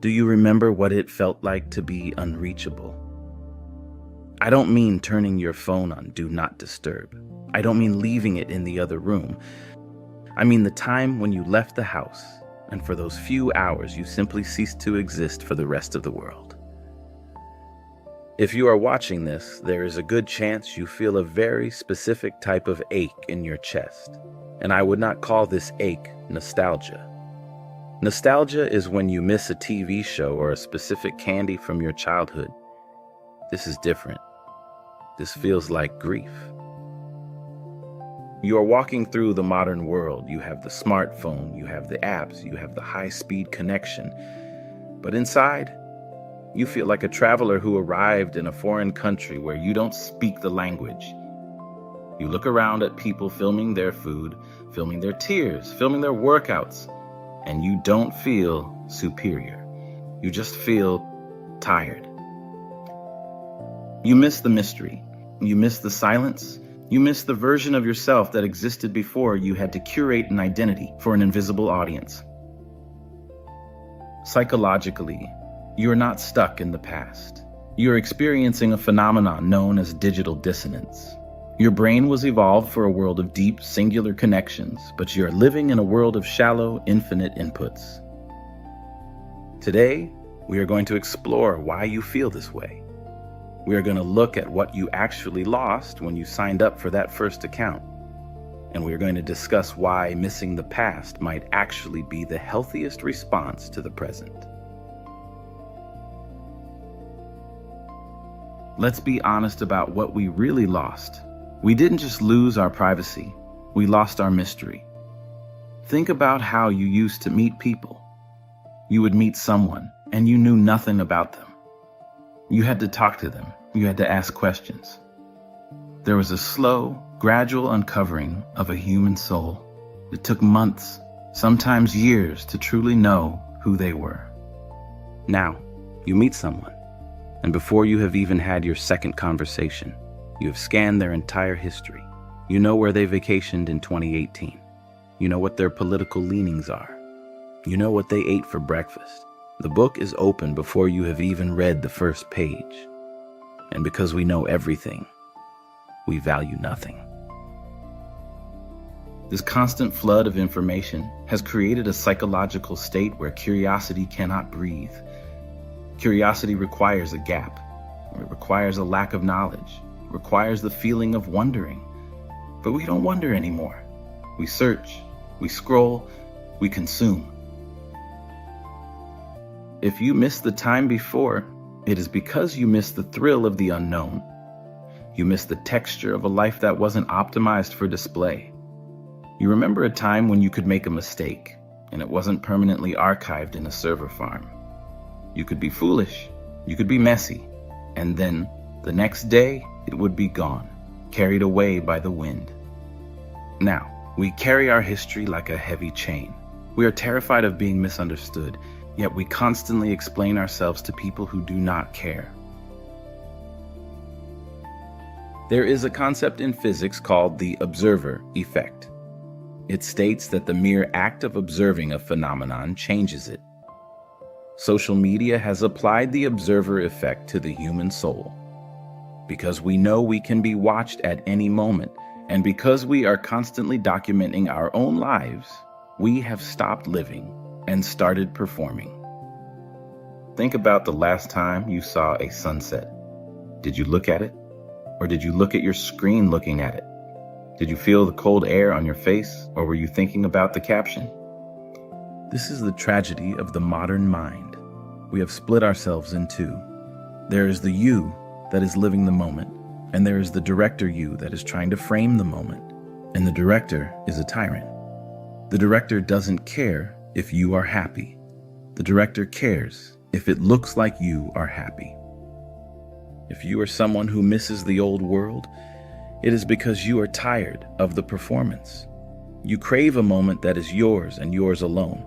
Do you remember what it felt like to be unreachable? I don't mean turning your phone on Do Not Disturb. I don't mean leaving it in the other room. I mean the time when you left the house, and for those few hours you simply ceased to exist for the rest of the world. If you are watching this, there is a good chance you feel a very specific type of ache in your chest, and I would not call this ache nostalgia. Nostalgia is when you miss a TV show or a specific candy from your childhood. This is different. This feels like grief. You are walking through the modern world. You have the smartphone, you have the apps, you have the high-speed connection. But inside, you feel like a traveler who arrived in a foreign country where you don't speak the language. You look around at people filming their food, filming their tears, filming their workouts, and you don't feel superior. You just feel tired. You miss the mystery. You miss the silence. You miss the version of yourself that existed before you had to curate an identity for an invisible audience. Psychologically, you're not stuck in the past. You're experiencing a phenomenon known as digital dissonance. Your brain was evolved for a world of deep, singular connections, but you're living in a world of shallow, infinite inputs. Today, we are going to explore why you feel this way. We are going to look at what you actually lost when you signed up for that first account. And we are going to discuss why missing the past might actually be the healthiest response to the present. Let's be honest about what we really lost. We didn't just lose our privacy, we lost our mystery. Think about how you used to meet people. You would meet someone, and you knew nothing about them. You had to talk to them. You had to ask questions. There was a slow, gradual uncovering of a human soul. It took months, sometimes years, to truly know who they were. Now, you meet someone, and before you have even had your second conversation, you have scanned their entire history. You know where they vacationed in 2018. You know what their political leanings are. You know what they ate for breakfast. The book is open before you have even read the first page. And because we know everything, we value nothing. This constant flood of information has created a psychological state where curiosity cannot breathe. Curiosity requires a gap. It requires a lack of knowledge. It requires the feeling of wondering. But we don't wonder anymore. We search, we scroll, we consume. If you missed the time before, it is because you missed the thrill of the unknown. You missed the texture of a life that wasn't optimized for display. You remember a time when you could make a mistake, and it wasn't permanently archived in a server farm. You could be foolish, you could be messy, and then the next day it would be gone, carried away by the wind. Now, we carry our history like a heavy chain. We are terrified of being misunderstood, yet we constantly explain ourselves to people who do not care. There is a concept in physics called the observer effect. It states that the mere act of observing a phenomenon changes it. Social media has applied the observer effect to the human soul. Because we know we can be watched at any moment, and because we are constantly documenting our own lives, we have stopped living and started performing. Think about the last time you saw a sunset. Did you look at it? Or did you look at your screen looking at it? Did you feel the cold air on your face, or were you thinking about the caption? This is the tragedy of the modern mind. We have split ourselves in two. There is the you that is living the moment, and there is the director you that is trying to frame the moment. And the director is a tyrant. The director doesn't care if you are happy. The director cares if it looks like you are happy. If you are someone who misses the old world, it is because you are tired of the performance. You crave a moment that is yours and yours alone.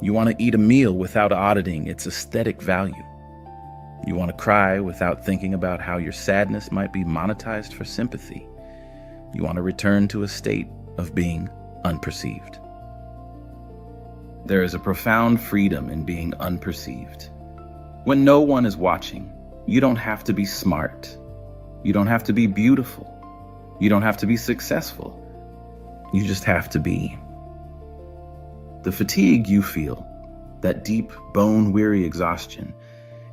You want to eat a meal without auditing its aesthetic value. You want to cry without thinking about how your sadness might be monetized for sympathy. You want to return to a state of being unperceived. There is a profound freedom in being unperceived. When no one is watching, you don't have to be smart. You don't have to be beautiful. You don't have to be successful. You just have to be. The fatigue you feel, that deep, bone-weary exhaustion,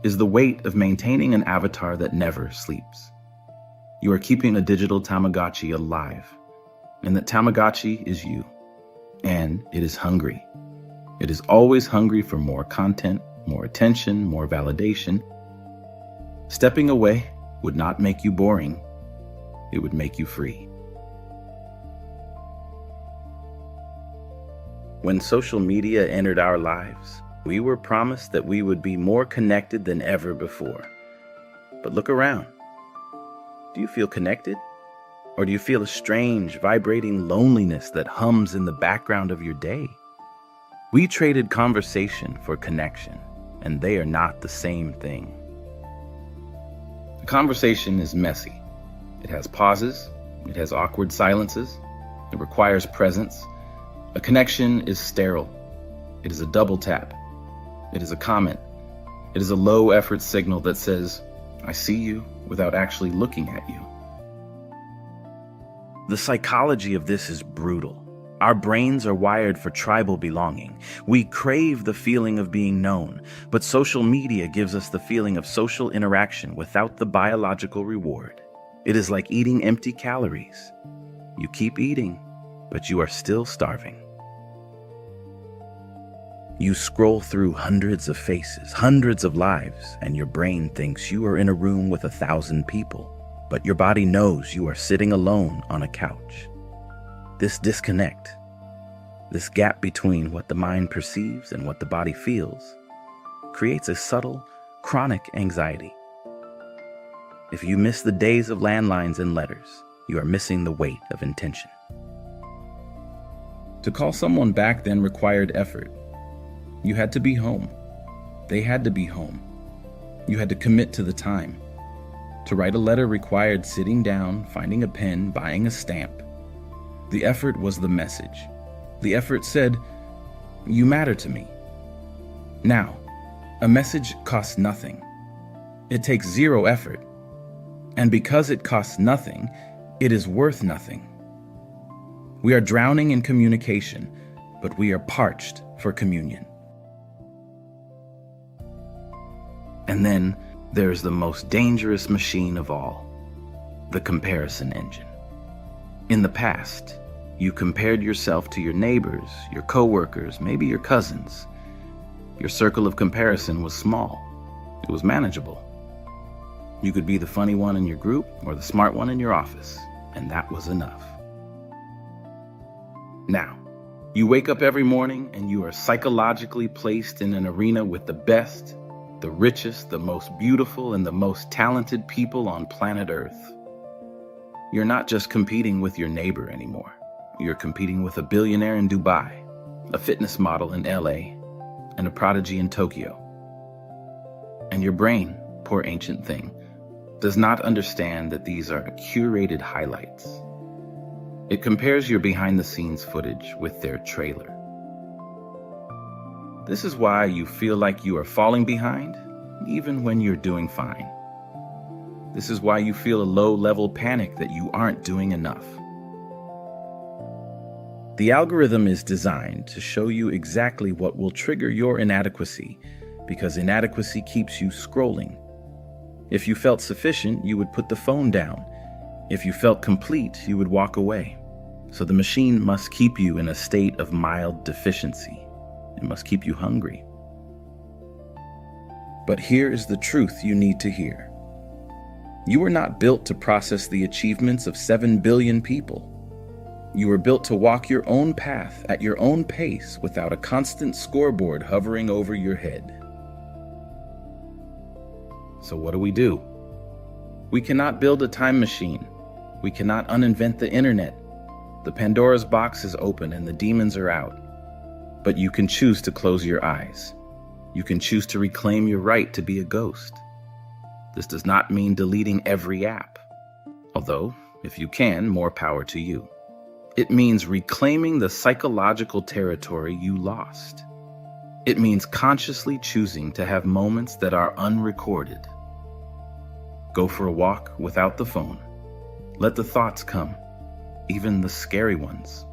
is the weight of maintaining an avatar that never sleeps. You are keeping a digital Tamagotchi alive, and that Tamagotchi is you, and it is hungry. It is always hungry for more content, more attention, more validation. Stepping away would not make you boring. It would make you free. When social media entered our lives, we were promised that we would be more connected than ever before. But look around. Do you feel connected? Or do you feel a strange, vibrating loneliness that hums in the background of your day? We traded conversation for connection, and they are not the same thing. A conversation is messy. It has pauses. It has awkward silences. It requires presence. A connection is sterile. It is a double tap. It is a comment. It is a low-effort signal that says, "I see you," without actually looking at you. The psychology of this is brutal. Our brains are wired for tribal belonging. We crave the feeling of being known, but social media gives us the feeling of social interaction without the biological reward. It is like eating empty calories. You keep eating, but you are still starving. You scroll through hundreds of faces, hundreds of lives, and your brain thinks you are in a room with 1,000 people, but your body knows you are sitting alone on a couch. This disconnect, this gap between what the mind perceives and what the body feels, creates a subtle, chronic anxiety. If you miss the days of landlines and letters, you are missing the weight of intention. To call someone back then required effort. You had to be home. They had to be home. You had to commit to the time. To write a letter required sitting down, finding a pen, buying a stamp. The effort was the message. The effort said, "You matter to me." Now, a message costs nothing. It takes zero effort. And because it costs nothing, it is worth nothing. We are drowning in communication, but we are parched for communion. And then there's the most dangerous machine of all, the comparison engine. In the past, you compared yourself to your neighbors, your coworkers, maybe your cousins. Your circle of comparison was small. It was manageable. You could be the funny one in your group or the smart one in your office, and that was enough. Now, you wake up every morning and you are psychologically placed in an arena with the best, the richest, the most beautiful, and the most talented people on planet Earth. You're not just competing with your neighbor anymore. You're competing with a billionaire in Dubai, a fitness model in LA, and a prodigy in Tokyo. And your brain, poor ancient thing, does not understand that these are curated highlights. It compares your behind-the-scenes footage with their trailer. This is why you feel like you are falling behind, even when you're doing fine. This is why you feel a low-level panic that you aren't doing enough. The algorithm is designed to show you exactly what will trigger your inadequacy, because inadequacy keeps you scrolling. If you felt sufficient, you would put the phone down. If you felt complete, you would walk away. So the machine must keep you in a state of mild deficiency. It must keep you hungry. But here is the truth you need to hear. You were not built to process the achievements of 7 billion people. You were built to walk your own path at your own pace without a constant scoreboard hovering over your head. So what do? We cannot build a time machine. We cannot uninvent the internet. The Pandora's box is open and the demons are out. But you can choose to close your eyes. You can choose to reclaim your right to be a ghost. This does not mean deleting every app. Although, if you can, more power to you. It means reclaiming the psychological territory you lost. It means consciously choosing to have moments that are unrecorded. Go for a walk without the phone. Let the thoughts come, even the scary ones.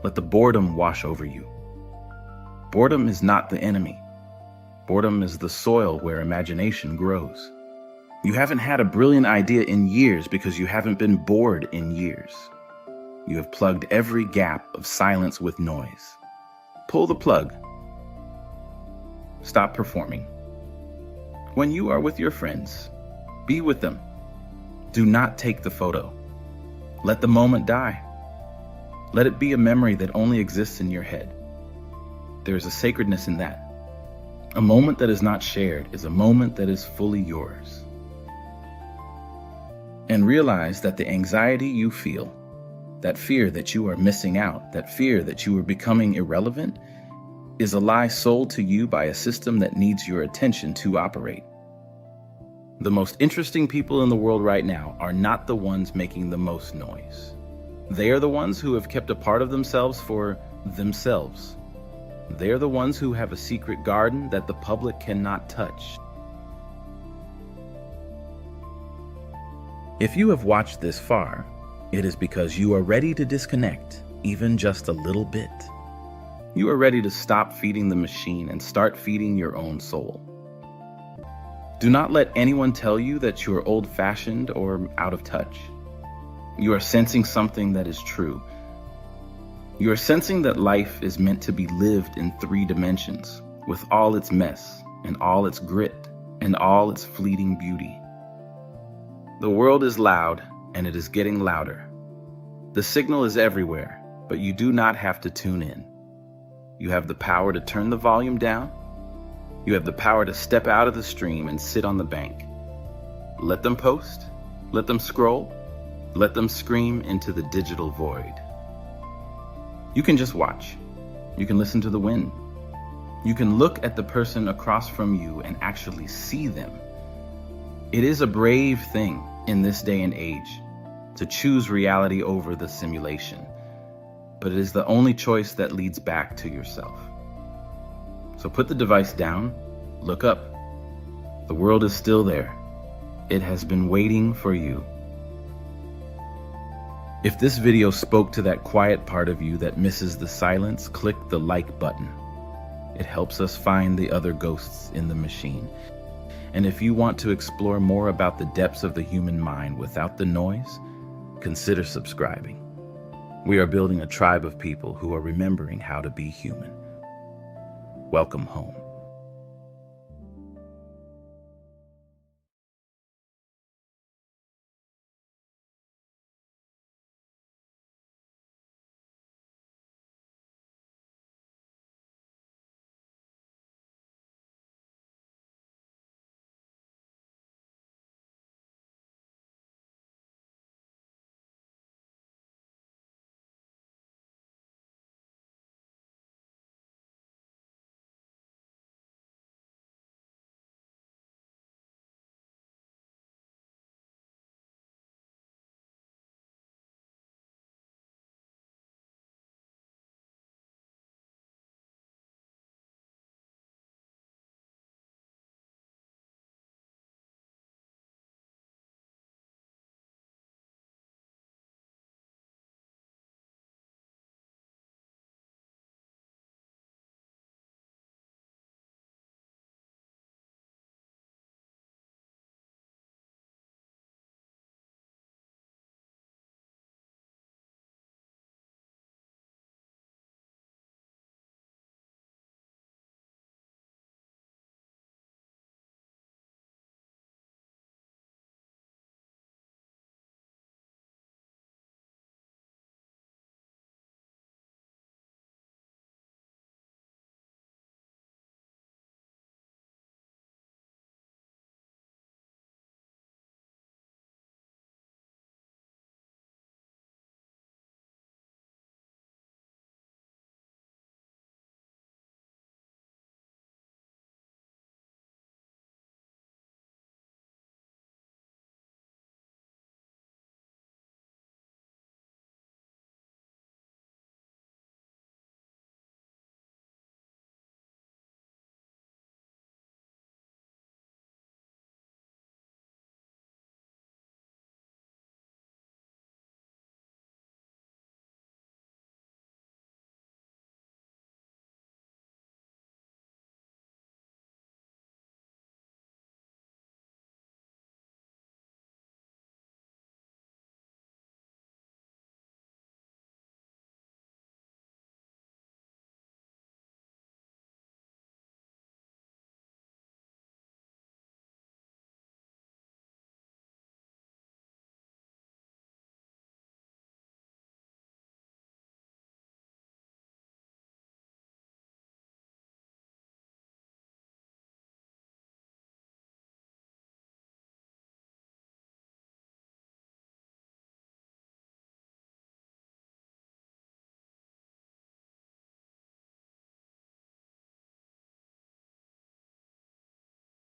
Let the boredom wash over you. Boredom is not the enemy. Boredom is the soil where imagination grows. You haven't had a brilliant idea in years because you haven't been bored in years. You have plugged every gap of silence with noise. Pull the plug. Stop performing. When you are with your friends, be with them. Do not take the photo. Let the moment die. Let it be a memory that only exists in your head. There is a sacredness in that. A moment that is not shared is a moment that is fully yours. And realize that the anxiety you feel, that fear that you are missing out, that fear that you are becoming irrelevant, is a lie sold to you by a system that needs your attention to operate. The most interesting people in the world right now are not the ones making the most noise. They are the ones who have kept a part of themselves for themselves. They are the ones who have a secret garden that the public cannot touch. If you have watched this far, it is because you are ready to disconnect, even just a little bit. You are ready to stop feeding the machine and start feeding your own soul. Do not let anyone tell you that you are old-fashioned or out of touch. You are sensing something that is true. You are sensing that life is meant to be lived in 3 dimensions, with all its mess and all its grit and all its fleeting beauty. The world is loud, and it is getting louder. The signal is everywhere, but you do not have to tune in. You have the power to turn the volume down. You have the power to step out of the stream and sit on the bank. Let them post, let them scroll, let them scream into the digital void. You can just watch. You can listen to the wind. You can look at the person across from you and actually see them. It is a brave thing in this day and age to choose reality over the simulation, but it is the only choice that leads back to yourself. So put the device down, look up. The world is still there. It has been waiting for you. If this video spoke to that quiet part of you that misses the silence, click the like button. It helps us find the other ghosts in the machine. And if you want to explore more about the depths of the human mind without the noise, consider subscribing. We are building a tribe of people who are remembering how to be human. Welcome home.